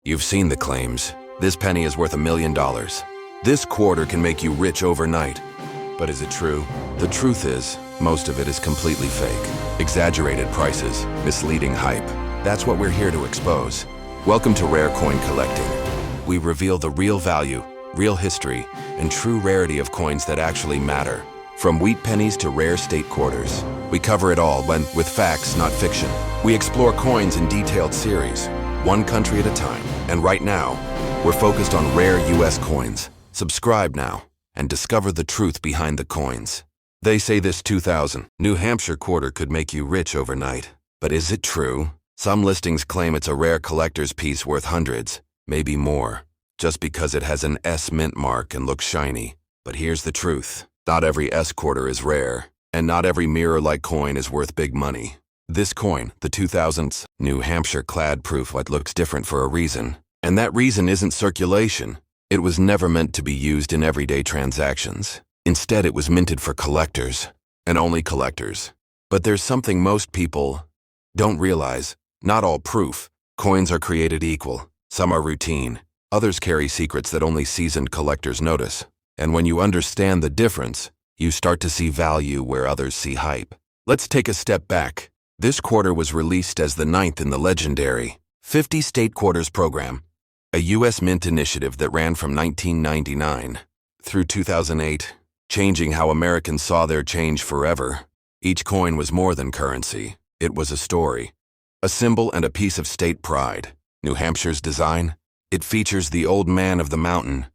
You've seen the claims. This penny is worth $1 million. This quarter can make you rich overnight. But is it true? The truth is, most of it is completely fake. Exaggerated prices, misleading hype. That's what we're here to expose. Welcome to Rare Coin Collecting. We reveal the real value, real history, and true rarity of coins that actually matter. From wheat pennies to rare state quarters. We cover it all with facts, not fiction. We explore coins in detailed series, one country at a time. And right now, we're focused on rare US coins. Subscribe now and discover the truth behind the coins. They say this 2000 New Hampshire quarter could make you rich overnight. But is it true? Some listings claim it's a rare collector's piece worth hundreds, maybe more, just because it has an S mint mark and looks shiny. But here's the truth. Not every S quarter is rare, and not every mirror-like coin is worth big money. This coin, the 2000's New Hampshire clad proof, what looks different for a reason. And that reason isn't circulation. It was never meant to be used in everyday transactions. Instead, it was minted for collectors, and only collectors. But there's something most people don't realize. Not all proof coins are created equal. Some are routine. Others carry secrets that only seasoned collectors notice. And when you understand the difference, you start to see value where others see hype. Let's take a step back. This quarter was released as the 9th in the legendary 50 State Quarters program, a U.S. mint initiative that ran from 1999 through 2008, changing how Americans saw their change forever. Each coin was more than currency. It was a story, a symbol and a piece of state pride. New Hampshire's design? It features the Old Man of the Mountain,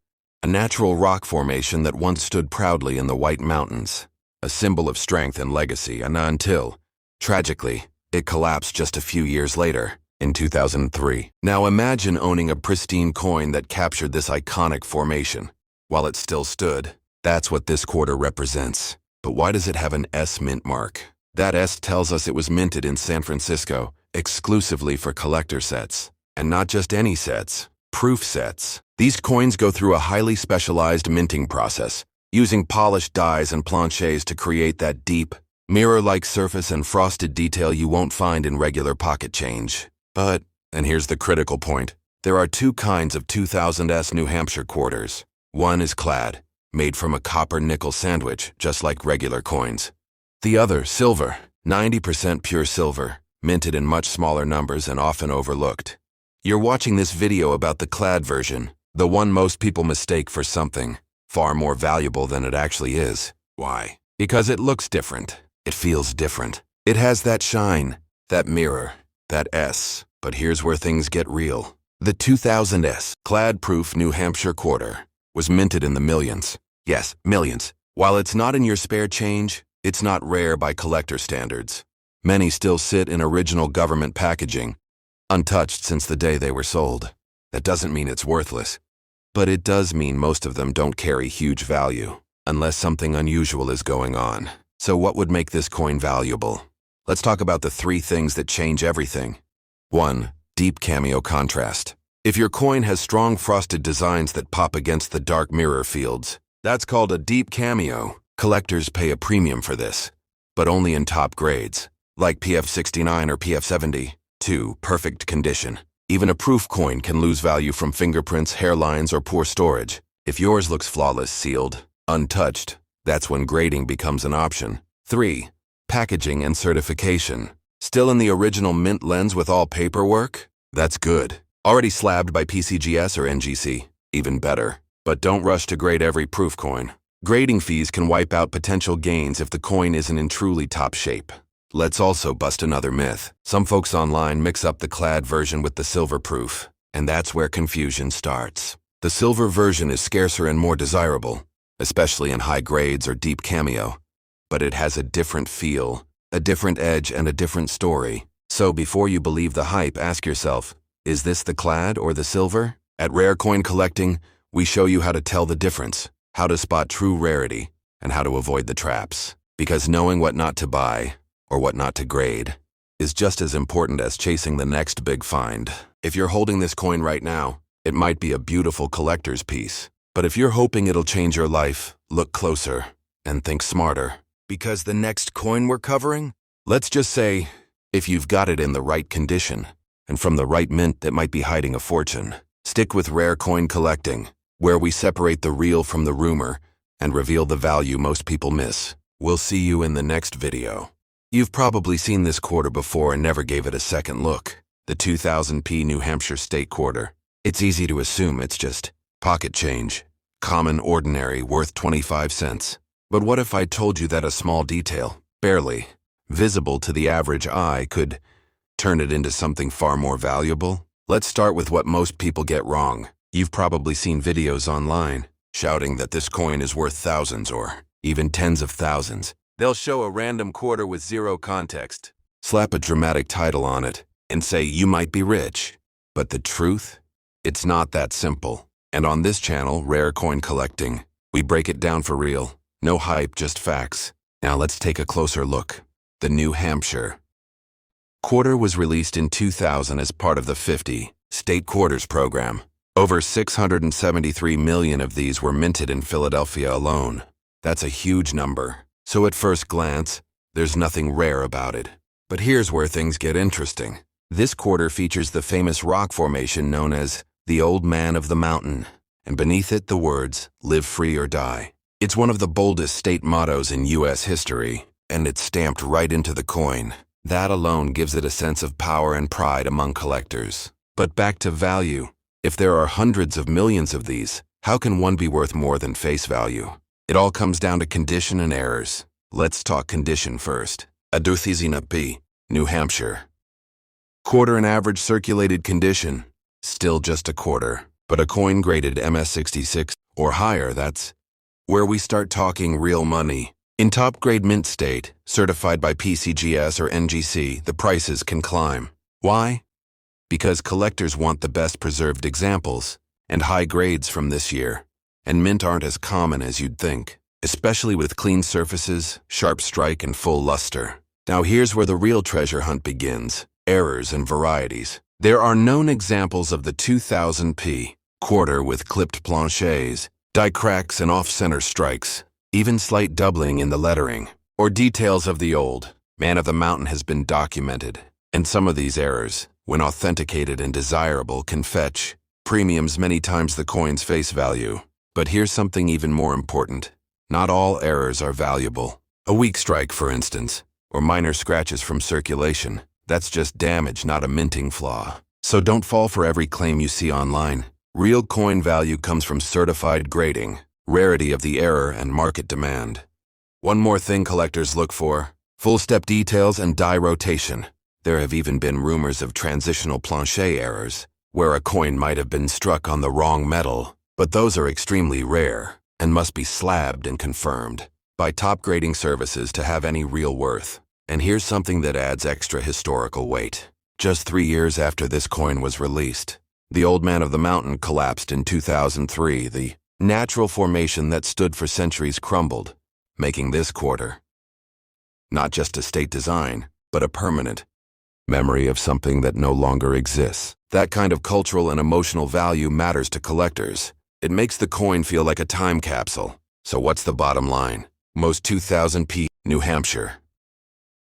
a natural rock formation that once stood proudly in the White Mountains, a symbol of strength and legacy, and until, tragically, it collapsed just a few years later, in 2003. Now imagine owning a pristine coin that captured this iconic formation. While it still stood, that's what this quarter represents. But why does it have an S mint mark? That S tells us it was minted in San Francisco, exclusively for collector sets. And not just any sets, proof sets. These coins go through a highly specialized minting process, using polished dies and planchets to create that deep, mirror-like surface and frosted detail you won't find in regular pocket change. But, and here's the critical point, there are two kinds of 2000s New Hampshire quarters. One is clad, made from a copper-nickel sandwich, just like regular coins. The other, silver, 90% pure silver, minted in much smaller numbers and often overlooked. You're watching this video about the clad version, the one most people mistake for something far more valuable than it actually is. Why? Because it looks different. It feels different. It has that shine, that mirror, that S. But here's where things get real. The 2000s clad proof New Hampshire quarter was minted in the millions. Yes, millions. While it's not in your spare change, it's not rare by collector standards. Many still sit in original government packaging, untouched since the day they were sold. That doesn't mean it's worthless. But it does mean most of them don't carry huge value, unless something unusual is going on. So what would make this coin valuable? Let's talk about the 3 things that change everything. 1. Deep cameo contrast. If your coin has strong frosted designs that pop against the dark mirror fields, that's called a deep cameo. Collectors pay a premium for this, but only in top grades, like PF69 or PF70. 2. Perfect condition. Even a proof coin can lose value from fingerprints, hairlines, or poor storage. If yours looks flawless, sealed, untouched, that's when grading becomes an option. 3. Packaging and certification. Still in the original mint lens with all paperwork? That's good. Already slabbed by PCGS or NGC? Even better. But don't rush to grade every proof coin. Grading fees can wipe out potential gains if the coin isn't in truly top shape. Let's also bust another myth. Some folks online mix up the clad version with the silver proof, and that's where confusion starts. The silver version is scarcer and more desirable, especially in high grades or deep cameo. But it has a different feel, a different edge, and a different story. So before you believe the hype, ask yourself, is this the clad or the silver? At Rare Coin Collecting, we show you how to tell the difference, how to spot true rarity, and how to avoid the traps. Because knowing what not to buy, or what not to grade, is just as important as chasing the next big find. If you're holding this coin right now, it might be a beautiful collector's piece. But if you're hoping it'll change your life, look closer and think smarter. Because the next coin we're covering, let's just say, if you've got it in the right condition, and from the right mint that might be hiding a fortune. Stick with rare coin collecting, where we separate the real from the rumor and reveal the value most people miss. We'll see you in the next video. You've probably seen this quarter before and never gave it a second look. The 2000p New Hampshire State Quarter. It's easy to assume it's just pocket change. Common, ordinary, worth 25 cents. But what if I told you that a small detail, barely visible to the average eye, could turn it into something far more valuable? Let's start with what most people get wrong. You've probably seen videos online shouting that this coin is worth thousands or even tens of thousands. They'll show a random quarter with zero context, slap a dramatic title on it, and say you might be rich. But the truth? It's not that simple. And on this channel, Rare Coin Collecting, we break it down for real. No hype, just facts. Now let's take a closer look. The New Hampshire Quarter was released in 2000 as part of the 50 State Quarters program. Over 673 million of these were minted in Philadelphia alone. That's a huge number. So at first glance, there's nothing rare about it. But here's where things get interesting. This quarter features the famous rock formation known as the Old Man of the Mountain, and beneath it the words, "Live free or die." It's one of the boldest state mottos in U.S. history, and it's stamped right into the coin. That alone gives it a sense of power and pride among collectors. But back to value. If there are hundreds of millions of these, how can one be worth more than face value? It all comes down to condition and errors. Let's talk condition first. A 2000p, New Hampshire Quarter in average circulated condition. Still just a quarter, but a coin graded MS66 or higher, that's where we start talking real money. In top-grade mint state, certified by PCGS or NGC, the prices can climb. Why? Because collectors want the best preserved examples and high grades from this year. And mint aren't as common as you'd think, especially with clean surfaces, sharp strike, and full luster. Now here's where the real treasure hunt begins. Errors and varieties. There are known examples of the 2000p quarter with clipped planchets, die cracks and off-center strikes, even slight doubling in the lettering, or details of the Old Man of the Mountain has been documented. And some of these errors, when authenticated and desirable, can fetch premiums many times the coin's face value. But here's something even more important. Not all errors are valuable. A weak strike, for instance, or minor scratches from circulation. That's just damage, not a minting flaw. So don't fall for every claim you see online. Real coin value comes from certified grading, rarity of the error, and market demand. One more thing collectors look for: full step details and die rotation. There have even been rumors of transitional planchet errors, where a coin might have been struck on the wrong metal, but those are extremely rare and must be slabbed and confirmed by top grading services to have any real worth. And here's something that adds extra historical weight. Just 3 years after this coin was released, the Old Man of the Mountain collapsed in 2003. The natural formation that stood for centuries crumbled, making this quarter not just a state design, but a permanent memory of something that no longer exists. That kind of cultural and emotional value matters to collectors. It makes the coin feel like a time capsule. So what's the bottom line? Most 2000p New Hampshire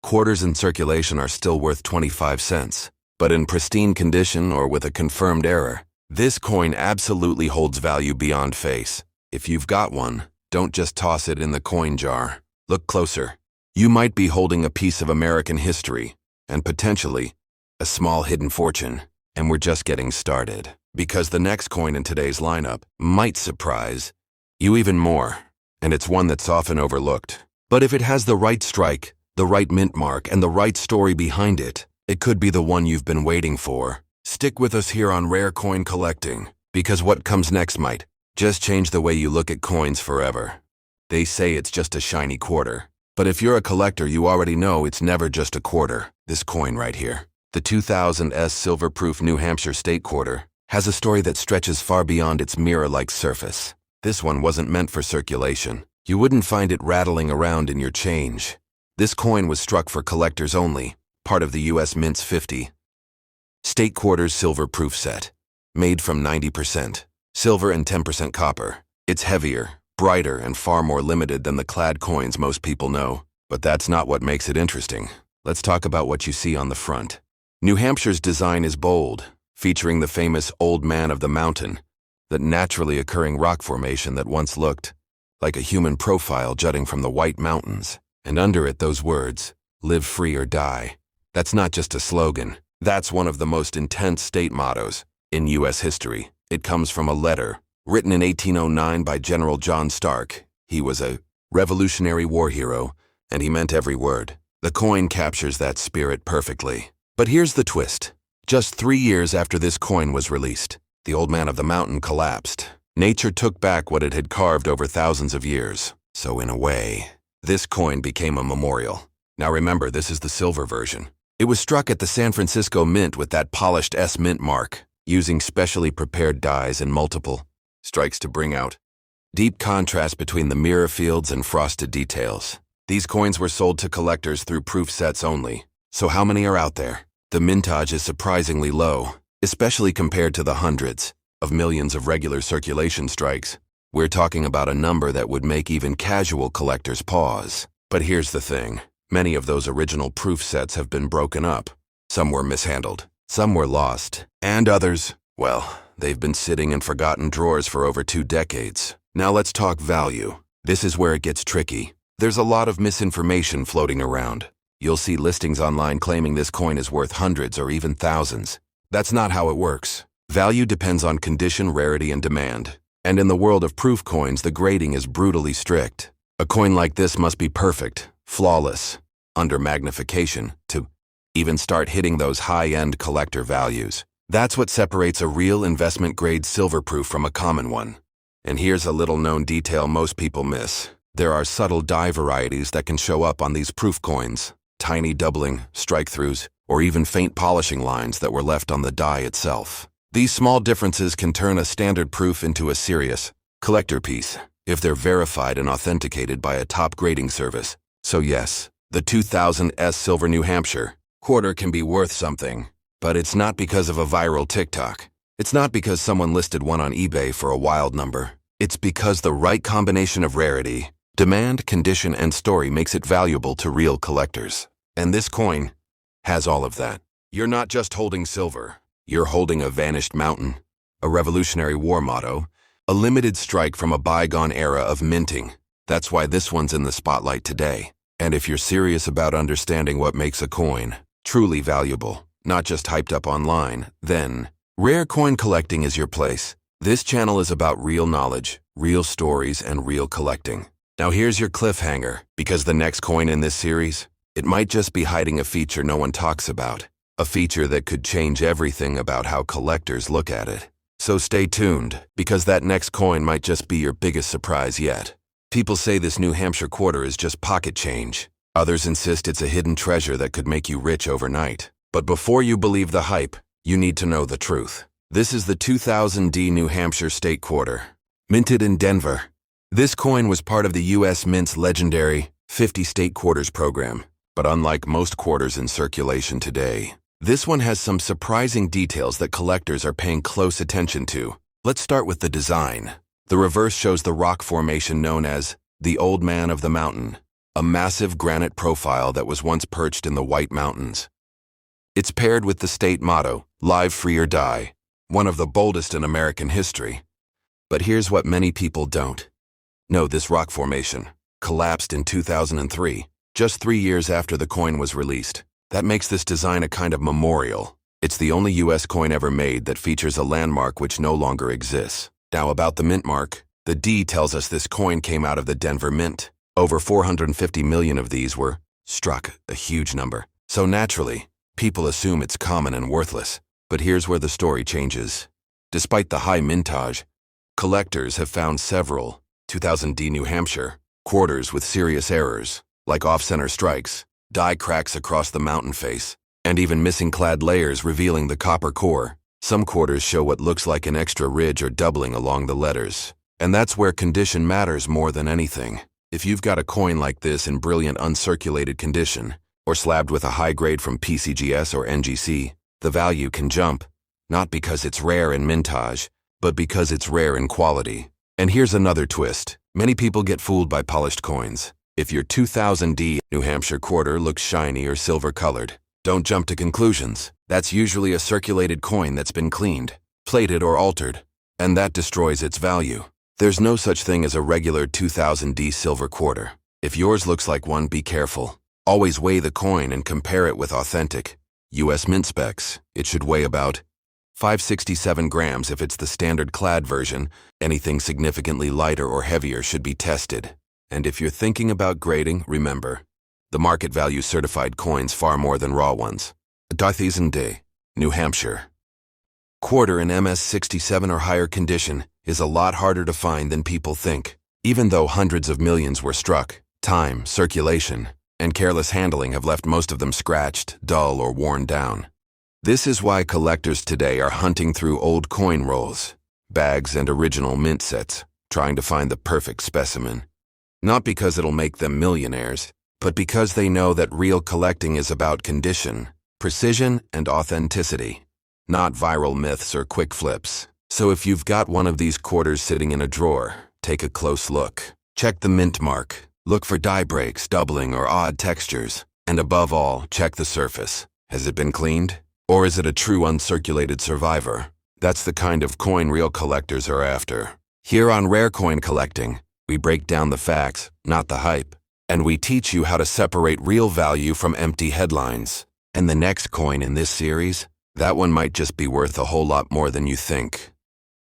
quarters in circulation are still worth 25 cents. But in pristine condition or with a confirmed error, this coin absolutely holds value beyond face. If you've got one, don't just toss it in the coin jar. Look closer. You might be holding a piece of American history, and potentially a small hidden fortune. And we're just getting started, because the next coin in today's lineup might surprise you even more, and it's one that's often overlooked. But if it has the right strike, the right mint mark, and the right story behind it, it could be the one you've been waiting for. Stick with us here on Rare Coin Collecting, because what comes next might just change the way you look at coins forever. They say it's just a shiny quarter, but if you're a collector, you already know it's never just a quarter. This coin right here, the 2000s silver-proof New Hampshire State Quarter, has a story that stretches far beyond its mirror-like surface. This one wasn't meant for circulation. You wouldn't find it rattling around in your change. This coin was struck for collectors only, part of the U.S. Mint's 50 State Quarters silver-proof set, made from 90% silver and 10% copper. It's heavier, brighter, and far more limited than the clad coins most people know. But that's not what makes it interesting. Let's talk about what you see on the front. New Hampshire's design is bold, featuring the famous Old Man of the Mountain, that naturally occurring rock formation that once looked like a human profile jutting from the White Mountains. And under it, those words, "Live free or die." That's not just a slogan. That's one of the most intense state mottos in U.S. history. It comes from a letter written in 1809 by General John Stark. He was a Revolutionary War hero, and he meant every word. The coin captures that spirit perfectly. But here's the twist. Just 3 years after this coin was released, the Old Man of the Mountain collapsed. Nature took back what it had carved over thousands of years. So in a way, this coin became a memorial. Now remember, this is the silver version. It was struck at the San Francisco Mint with that polished S mint mark, using specially prepared dies and multiple strikes to bring out deep contrast between the mirror fields and frosted details. These coins were sold to collectors through proof sets only. So how many are out there? The mintage is surprisingly low, especially compared to the hundreds of millions of regular circulation strikes. We're talking about a number that would make even casual collectors pause. But here's the thing. Many of those original proof sets have been broken up. Some were mishandled, some were lost, and others, well, they've been sitting in forgotten drawers for over 2 decades. Now let's talk value. This is where it gets tricky. There's a lot of misinformation floating around. You'll see listings online claiming this coin is worth hundreds or even thousands. That's not how it works. Value depends on condition, rarity, and demand. And in the world of proof coins, the grading is brutally strict. A coin like this must be perfect, flawless, under magnification, to even start hitting those high-end collector values. That's what separates a real investment-grade silver proof from a common one. And here's a little-known detail most people miss. There are subtle die varieties that can show up on these proof coins. Tiny doubling, strike-throughs, or even faint polishing lines that were left on the die itself. These small differences can turn a standard proof into a serious collector piece if they're verified and authenticated by a top grading service. So yes, the 2000 S Silver New Hampshire quarter can be worth something, but it's not because of a viral TikTok. It's not because someone listed one on eBay for a wild number. It's because the right combination of rarity, demand, condition, and story makes it valuable to real collectors. And this coin has all of that. You're not just holding silver. You're holding a vanished mountain, a Revolutionary War motto, a limited strike from a bygone era of minting. That's why this one's in the spotlight today. And if you're serious about understanding what makes a coin truly valuable, not just hyped up online, then rare coin collecting is your place. This channel is about real knowledge, real stories, and real collecting. Now here's your cliffhanger, because the next coin in this series, it might just be hiding a feature no one talks about. A feature that could change everything about how collectors look at it. So stay tuned, because that next coin might just be your biggest surprise yet. People say this New Hampshire quarter is just pocket change. Others insist it's a hidden treasure that could make you rich overnight. But before you believe the hype, you need to know the truth. This is the 2000 D New Hampshire State Quarter, minted in Denver. This coin was part of the U.S. Mint's legendary 50 State Quarters program. But unlike most quarters in circulation today, this one has some surprising details that collectors are paying close attention to. Let's start with the design. The reverse shows the rock formation known as the Old Man of the Mountain, a massive granite profile that was once perched in the White Mountains. It's paired with the state motto, "Live free or die," one of the boldest in American history. But here's what many people don't know. This rock formation collapsed in 2003, just 3 years after the coin was released. That makes this design a kind of memorial. It's the only U.S. coin ever made that features a landmark which no longer exists. Now about the mint mark, the D tells us this coin came out of the Denver Mint. Over 450 million of these were struck, a huge number. So naturally, people assume it's common and worthless. But here's where the story changes. Despite the high mintage, collectors have found several 2000 D New Hampshire quarters with serious errors, like off-center strikes, die cracks across the mountain face, and even missing clad layers revealing the copper core. Some quarters show what looks like an extra ridge or doubling along the letters. And that's where condition matters more than anything. If you've got a coin like this in brilliant uncirculated condition, or slabbed with a high grade from PCGS or NGC, the value can jump, not because it's rare in mintage, but because it's rare in quality. And here's another twist. Many people get fooled by polished coins. If your 2000 D New Hampshire quarter looks shiny or silver-colored, don't jump to conclusions. That's usually a circulated coin that's been cleaned, plated, or altered, and that destroys its value. There's no such thing as a regular 2000D silver quarter. If yours looks like one, be careful. Always weigh the coin and compare it with authentic U.S. Mint specs. It should weigh about 567 grams if it's the standard clad version. Anything significantly lighter or heavier should be tested. And if you're thinking about grading, remember, the market value certified coins far more than raw ones. 2000D, New Hampshire. Quarter in MS-67 or higher condition is a lot harder to find than people think. Even though hundreds of millions were struck, time, circulation, and careless handling have left most of them scratched, dull, or worn down. This is why collectors today are hunting through old coin rolls, bags, and original mint sets, trying to find the perfect specimen. Not because it'll make them millionaires, but because they know that real collecting is about condition, precision, and authenticity, not viral myths or quick flips. So if you've got one of these quarters sitting in a drawer, take a close look. Check the mint mark. Look for die breaks, doubling, or odd textures. And above all, check the surface. Has it been cleaned? Or is it a true uncirculated survivor? That's the kind of coin real collectors are after. Here on Rare Coin Collecting, we break down the facts, not the hype. And we teach you how to separate real value from empty headlines. And the next coin in this series, that one might just be worth a whole lot more than you think.